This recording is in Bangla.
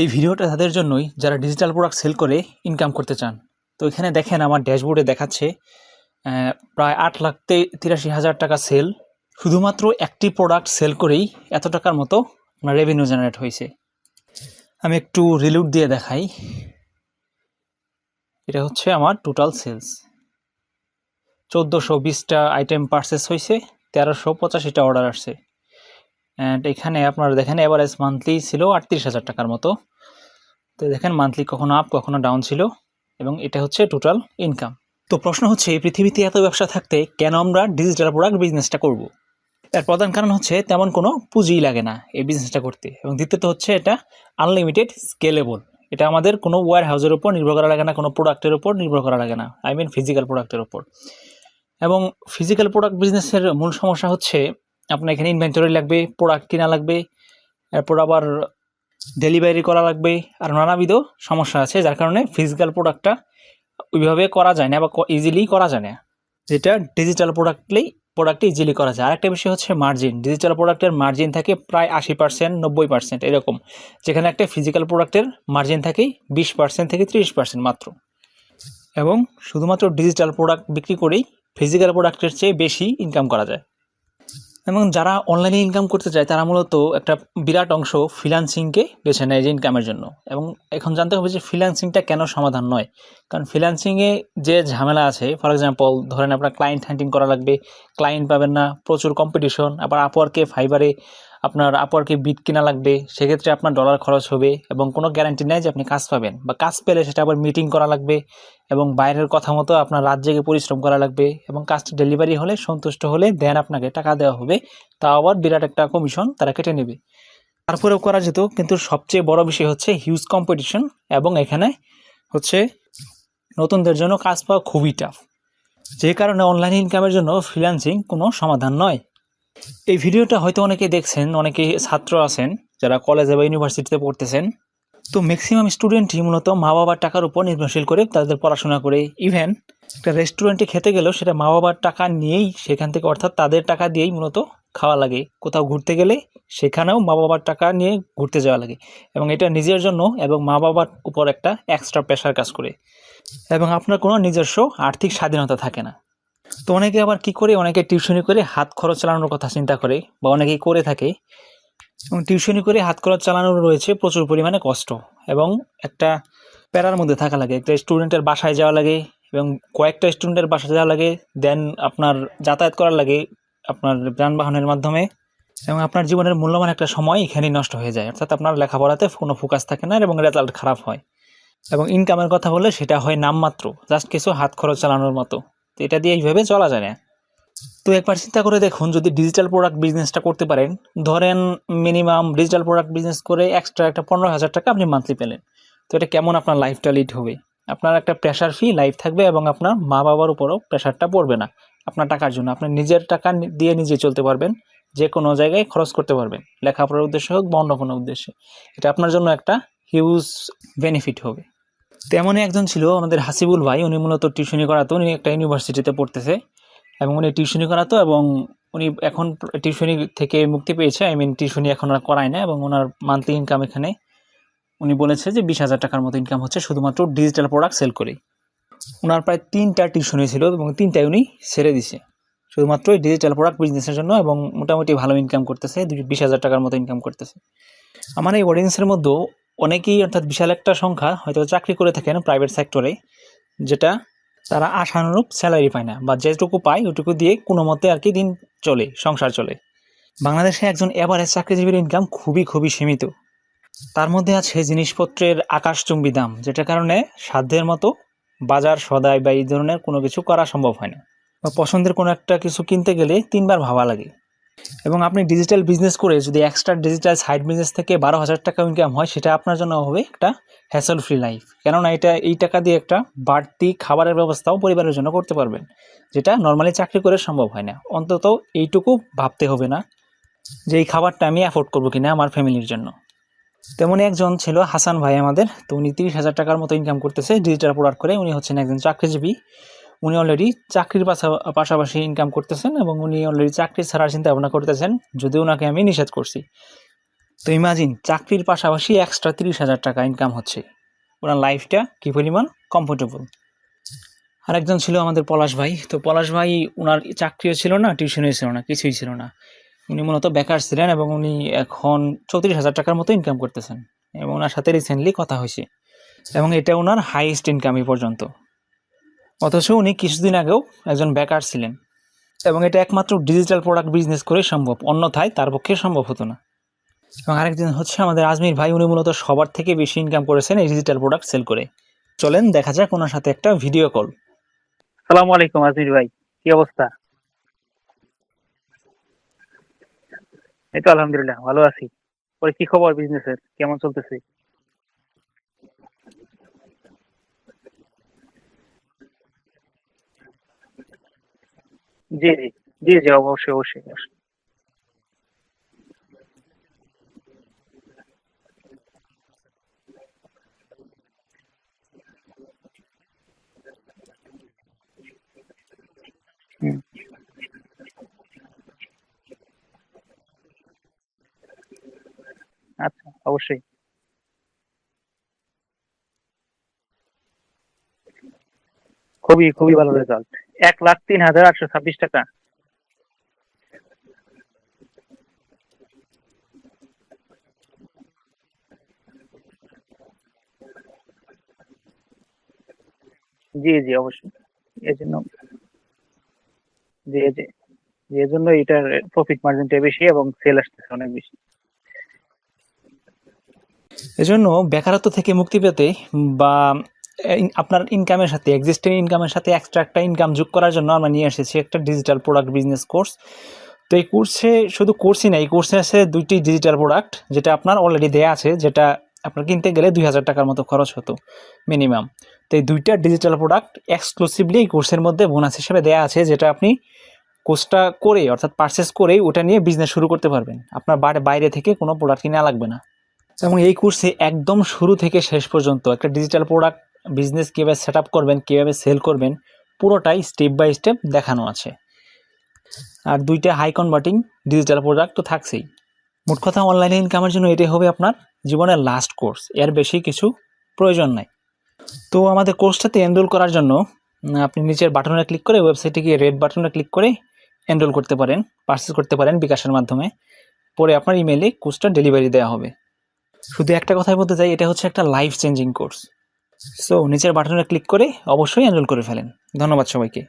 এই ভিডিওটা তাদের জন্যই যারা ডিজিটাল প্রোডাক্ট সেল করে ইনকাম করতে চান। তো এখানে দেখেন আমার ড্যাশবোর্ডে দেখাচ্ছে প্রায় 8,83,000 টাকা সেল। শুধুমাত্র একটি প্রোডাক্ট সেল করেই এত টাকার মতো আমার রেভিনিউ জেনারেট হয়েছে। আমি একটু রিলুট দিয়ে দেখাই। এটা হচ্ছে আমার টোটাল সেলস। 1420টা আইটেম পারচেস হয়েছে, 1385টা অর্ডার আসছে। অ্যান্ড এখানে আপনারা দেখেন এভারেজ মান্থলি ছিল 38,000 টাকার মতো। তো দেখেন মান্থলি কখনো আপ কখনো ডাউন ছিল, এবং এটা হচ্ছে টোটাল ইনকাম। তো প্রশ্ন হচ্ছে, এই পৃথিবীতে এত ব্যবসা থাকতে কেন আমরা ডিজিটাল প্রোডাক্ট বিজনেসটা করব? এর প্রধান কারণ হচ্ছে তেমন কোনো পুঁজিই লাগে না এই বিজনেসটা করতে, এবং দ্বিতীয়ত হচ্ছে এটা আনলিমিটেড স্কেলেবল। এটা আমাদের কোনো ওয়্যার হাউসের উপর নির্ভর করা লাগে না, কোনো প্রোডাক্টের উপর নির্ভর করা লাগে না, আই মিন ফিজিক্যাল প্রোডাক্টের উপর। এবং ফিজিক্যাল প্রোডাক্ট বিজনেসের মূল সমস্যা হচ্ছে আপনার এখানে ইনভেন্টরি লাগবে, প্রোডাক্ট কিনা লাগবে, এরপর আবার ডেলিভারি করা লাগবে, আর নানাবিধ সমস্যা আছে, যার কারণে ফিজিক্যাল প্রোডাক্টটা ওইভাবে করা যায় না বা ইজিলি করা যায় না, যেটা ডিজিটাল প্রোডাক্টে ইজিলি করা যায়। আরেকটা বিষয় হচ্ছে মার্জিন। ডিজিটাল প্রোডাক্টের মার্জিন থাকে প্রায় 80%, 90% এরকম, যেখানে একটা ফিজিক্যাল প্রোডাক্টের মার্জিন থাকে 20% থেকে 30% মাত্র। এবং শুধুমাত্র ডিজিটাল প্রোডাক্ট বিক্রি করেই ফিজিক্যাল প্রোডাক্টের চেয়ে বেশি ইনকাম করা যায়। এবং যারা অনলাইনে ইনকাম করতে চায় তারা মূলত একটা বিরাট অংশ ফ্রিল্যান্সিংকে বেছে নেয় যে ইনকামের জন্য। এবং এখন জানতে হবে যে ফ্রিল্যান্সিংটা কেন সমাধান নয়। কারণ ফ্রিল্যান্সিংয়ে যে ঝামেলা আছে, ফর এক্সাম্পল ধরেন আপনার ক্লায়েন্ট হ্যান্ডিং করা লাগবে, ক্লায়েন্ট পাবেন না, প্রচুর কম্পিটিশন, আবার আপওয়ার্কে ফাইবারে আপনার আপওয়ার্কে বিট কিনা লাগবে, সেক্ষেত্রে আপনার ডলার খরচ হবে, এবং কোনো গ্যারান্টি নেই যে আপনি কাজ পাবেন, বা কাজ পেলে সেটা আবার মিটিং করা লাগবে, এবং বাইরের কথা মতো আপনার রাত জেগে পরিশ্রম করা লাগবে, এবং কাজটা ডেলিভারি হলে সন্তুষ্ট হলে দেন আপনাকে টাকা দেওয়া হবে, তা আবার বিরাট একটা কমিশন তারা কেটে নেবে। তারপরেও করা যেত, কিন্তু সবচেয়ে বড় বিষয় হচ্ছে হিউজ কম্পিটিশন, এবং এখানে হচ্ছে নতুনদের জন্য কাজ পাওয়া খুবই টাফ, যে কারণে অনলাইন ইনকামের জন্য ফ্রিল্যান্সিং কোনো সমাধান নয়। এই ভিডিওটা হয়তো অনেকে দেখছেন, অনেকে ছাত্র আছেন যারা কলেজে বা ইউনিভার্সিটিতে পড়তেছেন। তো ম্যাক্সিমাম স্টুডেন্টই মূলত মা বাবার টাকার উপর নির্ভরশীল করে তাদের পড়াশোনা করে। ইভেন একটা রেস্টুরেন্টে খেতে গেলেও সেটা মা বাবার টাকা নিয়েই, সেখান থেকে অর্থাৎ তাদের টাকা দিয়েই মূলত খাওয়া লাগে। কোথাও ঘুরতে গেলে সেখানেও মা বাবার টাকা নিয়ে ঘুরতে যাওয়া লাগে, এবং এটা নিজের জন্য এবং মা বাবার উপর একটা এক্সট্রা প্রেশার কাজ করে, এবং আপনার কোনো নিজস্ব আর্থিক স্বাধীনতা থাকে না। তো অনেকে আবার কি করে, অনেকে টিউশনি করে হাত খরচ চালানোর কথা চিন্তা করে, বা অনেকেই করে থাকে। এবং টিউশনি করে হাত খরচ চালানোর রয়েছে প্রচুর পরিমাণে কষ্ট, এবং একটা প্যারার মধ্যে থাকা লাগে। একটা স্টুডেন্টের বাসায় যাওয়া লাগে, এবং কয়েকটা স্টুডেন্টের বাসায় যাওয়া লাগে, দেন আপনার যাতায়াত করার লাগে আপনার যানবাহনের মাধ্যমে, এবং আপনার জীবনের মূল্যবান একটা সময় এখানেই নষ্ট হয়ে যায়। অর্থাৎ আপনার লেখাপড়াতে কোনো ফোকাস থাকে না, এবং রেজাল্ট খারাপ হয়। এবং ইনকামের কথা বললে সেটা হয় নামমাত্র, জাস্ট কিছু হাত খরচ চালানোর মতো। তো এটা দিয়ে এইভাবে চলা যায় না। তো একবার চিন্তা করে দেখুন, যদি ডিজিটাল প্রোডাক্ট বিজনেসটা করতে পারেন, ধরেন মিনিমাম ডিজিটাল প্রোডাক্ট বিজনেস করে এক্সট্রা একটা 15,000 টাকা আপনি মান্থলি পেলেন, তো এটা কেমন আপনার লাইফটা লিড হবে? আপনার একটা প্রেশার ফ্রি লাইফ থাকবে, এবং আপনার মা বাবার উপরও প্রেশারটা পড়বে না আপনার টাকার জন্য। আপনি নিজের টাকা দিয়ে নিজে চলতে পারবেন, যে কোনো জায়গায় খরচ করতে পারবেন, লেখাপড়ার উদ্দেশ্যে হোক বা অন্য কোনো উদ্দেশ্যে। এটা আপনার জন্য একটা হিউজ বেনিফিট হবে। তেমনই একজন ছিল আমাদের হাসিবুল ভাই। উনি মূলত টিউশনি করাতো, উনি একটা ইউনিভার্সিটিতে পড়তেছে, এবং উনি টিউশনি করাতো, এবং উনি এখন টিউশনি থেকে মুক্তি পেয়েছে, আই মিন টিউশনি এখন আর করায় না। এবং ওনার মান্থলি ইনকাম এখানে উনি বলেছে যে 20,000 টাকার মতো ইনকাম হচ্ছে শুধুমাত্র ডিজিটাল প্রোডাক্ট সেল করেই। ওনার প্রায় 3টা টিউশনি ছিল, এবং 3টাই উনি ছেড়ে দিছে শুধুমাত্র ডিজিটাল প্রোডাক্ট বিজনেসের জন্য, এবং মোটামুটি ভালো ইনকাম করতেছে, 20,000 টাকার মতো ইনকাম করতেছে। আমার এই অডিয়েন্সের মধ্যেও অনেকেই, অর্থাৎ বিশাল একটা সংখ্যা হয়তো চাকরি করে থাকেন প্রাইভেট সেক্টরে, যেটা তারা আশানুরূপ স্যালারি পায় না, বা যেটুকু পায় ওটুকু দিয়ে কোনো মতে আর কি দিন চলে, সংসার চলে। বাংলাদেশে একজন এভারেজ চাকরিজীবীর ইনকাম খুবই খুবই সীমিত। তার মধ্যে আছে জিনিসপত্রের আকাশচুম্বী দাম, যেটার কারণে সাধ্যের মতো বাজার সদাই বা এই ধরনের কোনো কিছু করা সম্ভব হয় না, বা পছন্দের কোনো একটা কিছু কিনতে গেলে 3বার ভাবা লাগে। এবং আপনি ডিজিটাল বিজনেস করে যদি এক্সট্রা ডিজিটাল সাইড বিজনেস থেকে 12,000 টাকা ইনকাম হয়, সেটা আপনার জন্য হবে একটা হ্যাসল ফ্রি লাইফ। কেননা এই টাকা দিয়ে একটা বাড়তি খাবারের ব্যবস্থাও পরিবারের জন্য করতে পারবেন, যেটা নর্মালি চাকরি করে সম্ভব হয় না। অন্তত এইটুকু ভাবতে হবে না যে এই খাবারটা আমি অ্যাফোর্ড করবো কিনা আমার ফ্যামিলির জন্য। তেমনই একজন ছিল হাসান ভাই আমাদের। তো উনি 30,000 টাকার মতো ইনকাম করতেছে ডিজিটাল প্রোডাক্ট করে। উনি হচ্ছেন একজন চাকরিজীবী। উনি অলরেডি চাকরির পাশাপাশি ইনকাম করতেছেন, এবং উনি অলরেডি চাকরি ছাড়ার চিন্তা ভাবনা করতেছেন, যদিও ওনাকে আমি নিষেধ করছি। তো ইমাজিন চাকরির পাশাপাশি এক্সট্রা 30,000 টাকা ইনকাম হচ্ছে, ওনার লাইফটা কি পরিমাণ কমফোর্টেবল। আরেকজন ছিল আমাদের পলাশ ভাই। তো পলাশ ভাই, ওনার চাকরিও ছিল না, টিউশনও ছিল না, কিছুই ছিল না। উনি মূলত বেকার ছিলেন এবং উনি এখন 34,000 টাকার মতো ইনকাম করতেছেন, এবং ওনার সাথে রিসেন্টলি কথা হয়েছে, এবং এটা ওনার হাইয়েস্ট ইনকাম এই পর্যন্ত। অথচ উনি কিছুদিন আগেও একজন বেকার ছিলেন, এবং এটা একমাত্র ডিজিটাল প্রোডাক্ট বিজনেস করে সম্ভব, অন্যথায় তার পক্ষে সম্ভব হতো না। এবং আরেকজন হচ্ছে আমাদের আজমির ভাই, উনি মূলত সবার থেকে বেশি ইনকাম করেছেন এই ডিজিটাল প্রোডাক্ট সেল করে। চলেন দেখা যাক ওনার সাথে একটা ভিডিও কল। সালামু আলাইকুম আজমির ভাই, কি অবস্থা? এই তো আলহামদুলিল্লাহ ভালো আছি। পরে কি খবর, বিজনেসের কেমন চলতেছে? জি জি, জি জি, অবশ্যই অবশ্যই অবশ্যই। হুম, আচ্ছা, অবশ্যই। খুবই খুবই ভালো রেজাল্ট। 1,03,826 টাকা। জি জি, অবশ্যই। এর জন্য জি জি, এর জন্য এটার প্রফিট মার্জিনটা বেশি এবং সেল আসতেছে অনেক বেশি। এজন্য বেকারত্ব থেকে মুক্তি পেতে, বা আপনার ইনকামের সাথে, এক্সিস্টিং ইনকামের সাথে এক্সট্রা একটা ইনকাম যোগ করার জন্য আমরা নিয়ে এসেছি একটা ডিজিটাল প্রোডাক্ট বিজনেস কোর্স। তো এই কোর্সে শুধু কোর্সই না, এই কোর্সে আছে 2টি ডিজিটাল প্রোডাক্ট, যেটা আপনার অলরেডি দেয়া আছে, যেটা আপনার কিনতে গেলে 2,000 টাকার মতো খরচ হতো মিনিমাম। তো এই 2টা ডিজিটাল প্রোডাক্ট এক্সক্লুসিভলি এই কোর্সের মধ্যে বোনাস হিসেবে দেয়া আছে, যেটা আপনি কোর্সটা করে, অর্থাৎ পারচেস করেই ওটা নিয়ে বিজনেস শুরু করতে পারবেন। আপনার বাইরে থেকে কোনো প্রোডাক্ট কিনা লাগবে না। এবং এই কোর্সে একদম শুরু থেকে শেষ পর্যন্ত একটা ডিজিটাল প্রোডাক্ট বিজনেস কীভাবে সেট আপ করবেন, কীভাবে সেল করবেন, পুরোটাই স্টেপ বাই স্টেপ দেখানো আছে। আর 2টা হাই কনভার্টিং ডিজিটাল প্রোডাক্ট তো থাকছেই। মোট কথা, অনলাইনে ইনকামের জন্য এটাই হবে আপনার জীবনের লাস্ট কোর্স, এর বেশি কিছু প্রয়োজন নাই। তো আমাদের কোর্সটাতে এনরোল করার জন্য আপনি নিচের বাটনে ক্লিক করে, ওয়েবসাইটে গিয়ে রেড বাটনে ক্লিক করে এনরোল করতে পারেন, পারচেস করতে পারেন বিকাশের মাধ্যমে। পরে আপনার ইমেইলে কোর্সটা ডেলিভারি দেওয়া হবে। শুধু একটা কথাই বলতে চাই, এটা হচ্ছে একটা লাইফ চেঞ্জিং কোর্স। সো নিচের বাটনে ক্লিক করে অবশ্যই এনরোল করে ফেলেন। ধন্যবাদ সবাইকে।